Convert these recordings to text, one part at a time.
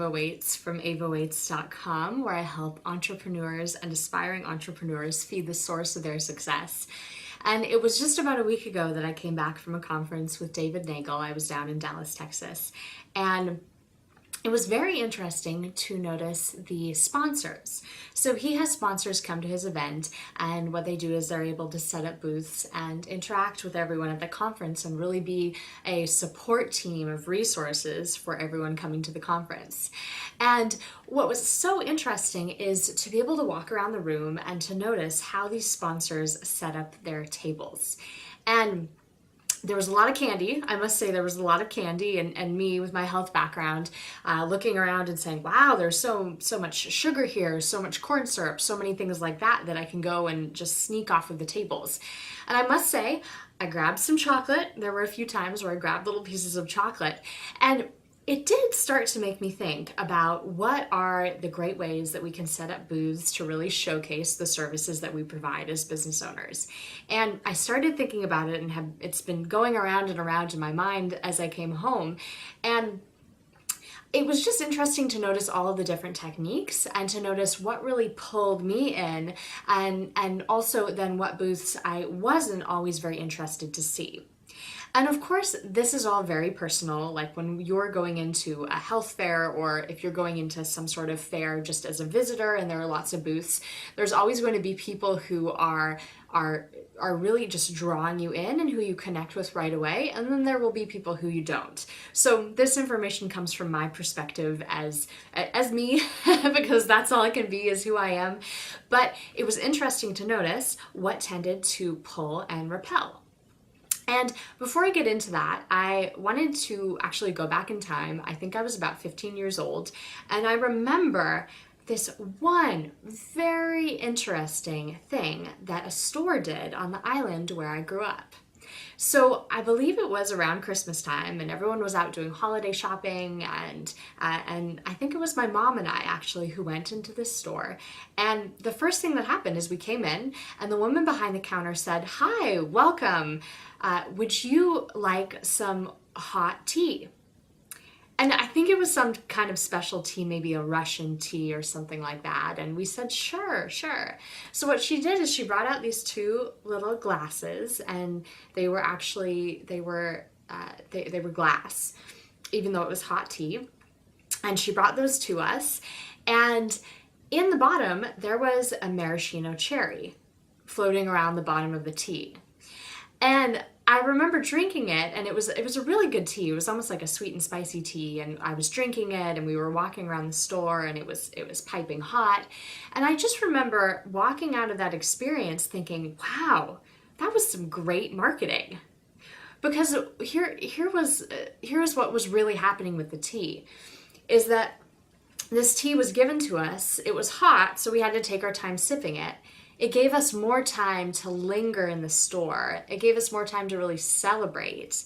Ava Waits from avawaits.com, where I help entrepreneurs and aspiring entrepreneurs feed the source of their success. And it was just about a week ago that I came back from a conference with David Nagel. I was down in Dallas, Texas, and it was very interesting to notice the sponsors. So he has sponsors come to his event, and what they do is they're able to set up booths and interact with everyone at the conference and really be a support team of resources for everyone coming to the conference. And what was so interesting is to be able to walk around the room and to notice how these sponsors set up their tables. And there was a lot of candy. I must say there was a lot of candy, and me with my health background looking around and saying, wow, there's so much sugar here, so much corn syrup, so many things like that I can go and just sneak off of the tables. And I must say, I grabbed some chocolate. There were a few times where I grabbed little pieces of chocolate, and it did start to make me think about what are the great ways that we can set up booths to really showcase the services that we provide as business owners. And I started thinking about it, and it's been going around and around in my mind as I came home. And it was just interesting to notice all of the different techniques and to notice what really pulled me in, and also then what booths I wasn't always very interested to see. And of course, this is all very personal, like when you're going into a health fair, or if you're going into some sort of fair just as a visitor and there are lots of booths, there's always going to be people who are really just drawing you in and who you connect with right away, and then there will be people who you don't. So this information comes from my perspective as me, because that's all I can be, is who I am. But it was interesting to notice what tended to pull and repel. And before I get into that, I wanted to actually go back in time. I think I was about 15 years old, and I remember this one very interesting thing that a store did on the island where I grew up. So I believe it was around Christmas time, and everyone was out doing holiday shopping, and I think it was my mom and I actually who went into this store. And the first thing that happened is we came in, and the woman behind the counter said, "Hi, welcome. Would you like some hot tea?" And I think it was some kind of special tea, maybe a Russian tea or something like that. And we said, sure. So what she did is she brought out these two little glasses, and they were glass, even though it was hot tea. And she brought those to us. And in the bottom, there was a maraschino cherry floating around the bottom of the tea. And I remember drinking it, and it was a really good tea. It was almost like a sweet and spicy tea, and I was drinking it, and we were walking around the store, and it was piping hot. And I just remember walking out of that experience thinking, wow, that was some great marketing. Because here's what was really happening with the tea, is that this tea was given to us. It was hot, so we had to take our time sipping it. It gave us more time to linger in the store. It gave us more time to really celebrate.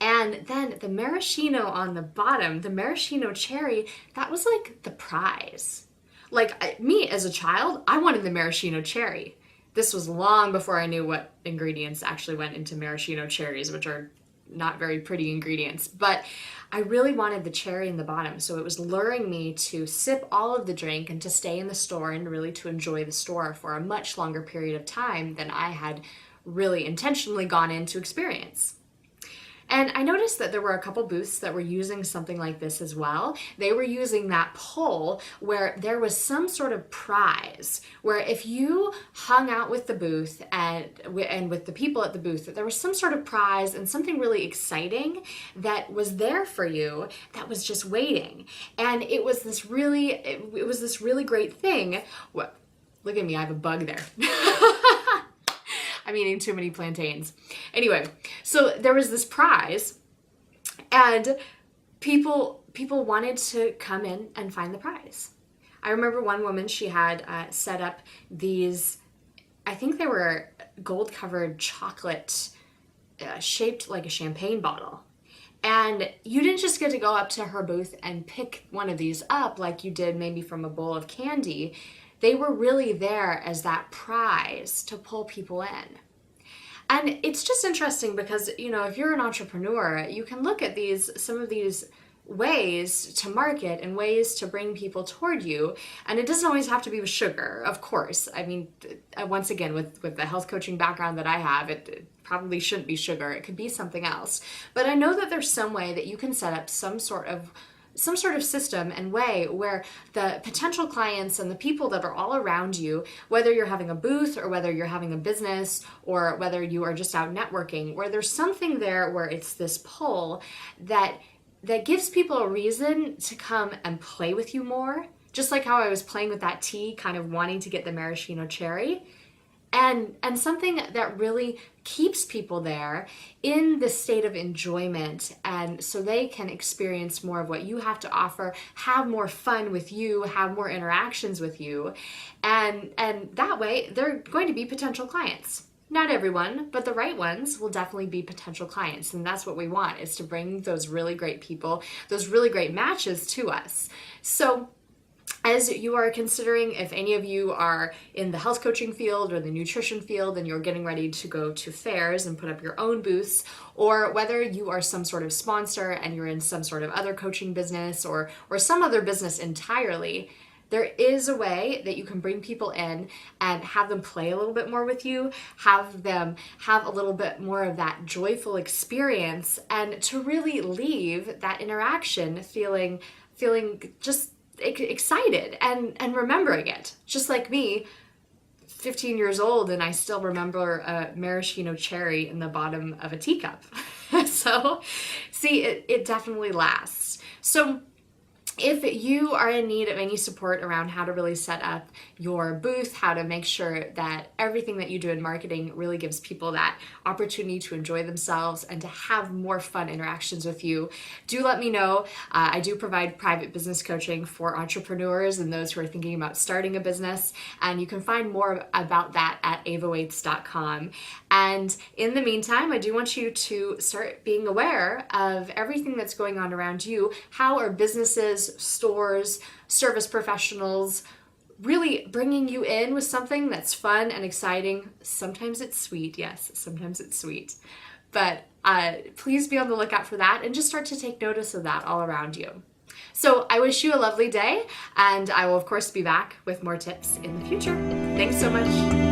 And then the maraschino on the bottom, the maraschino cherry, that was like the prize. Like me as a child, I wanted the maraschino cherry. This was long before I knew what ingredients actually went into maraschino cherries, which are not very pretty ingredients, but I really wanted the cherry in the bottom. So it was luring me to sip all of the drink and to stay in the store and really to enjoy the store for a much longer period of time than I had really intentionally gone in to experience. And I noticed that there were a couple booths that were using something like this as well. They were using that pull where there was some sort of prize, where if you hung out with the booth and with the people at the booth, that there was some sort of prize and something really exciting that was there for you that was just waiting. And it was this really great thing. What? Look at me, I have a bug there. I'm eating too many plantains. Anyway, so there was this prize, and people wanted to come in and find the prize. I remember one woman, she had set up these, I think they were gold-covered chocolate shaped like a champagne bottle. And you didn't just get to go up to her booth and pick one of these up like you did maybe from a bowl of candy. They were really there as that prize to pull people in. And it's just interesting because, you know, if you're an entrepreneur, you can look at some of these ways to market and ways to bring people toward you. And it doesn't always have to be with sugar, of course. I mean, once again, with the health coaching background that I have, it probably shouldn't be sugar. It could be something else. But I know that there's some way that you can set up some sort of system and way where the potential clients and the people that are all around you, whether you're having a booth or whether you're having a business or whether you are just out networking, where there's something there where it's this pull that gives people a reason to come and play with you more. Just like how I was playing with that tea, kind of wanting to get the maraschino cherry. And something that really keeps people there in the state of enjoyment, and so they can experience more of what you have to offer, have more fun with you, have more interactions with you, and that way they're going to be potential clients. Not everyone, but the right ones will definitely be potential clients, and that's what we want, is to bring those really great people, those really great matches to us. So as you are considering, if any of you are in the health coaching field or the nutrition field and you're getting ready to go to fairs and put up your own booths, or whether you are some sort of sponsor and you're in some sort of other coaching business or some other business entirely, there is a way that you can bring people in and have them play a little bit more with you, have them have a little bit more of that joyful experience, and to really leave that interaction feeling just excited and remembering it. Just like me, 15 years old, and I still remember a maraschino cherry in the bottom of a teacup. So see, it definitely lasts. So if you are in need of any support around how to really set up your booth, how to make sure that everything that you do in marketing really gives people that opportunity to enjoy themselves and to have more fun interactions with you, do let me know. I do provide private business coaching for entrepreneurs and those who are thinking about starting a business, and you can find more about that at avowaits.com. And in the meantime, I do want you to start being aware of everything that's going on around you. How are businesses, stores, service professionals really bringing you in with something that's fun and exciting? Sometimes it's sweet, yes, sometimes it's sweet. But please be on the lookout for that and just start to take notice of that all around you. So I wish you a lovely day, and I will of course be back with more tips in the future. Thanks so much.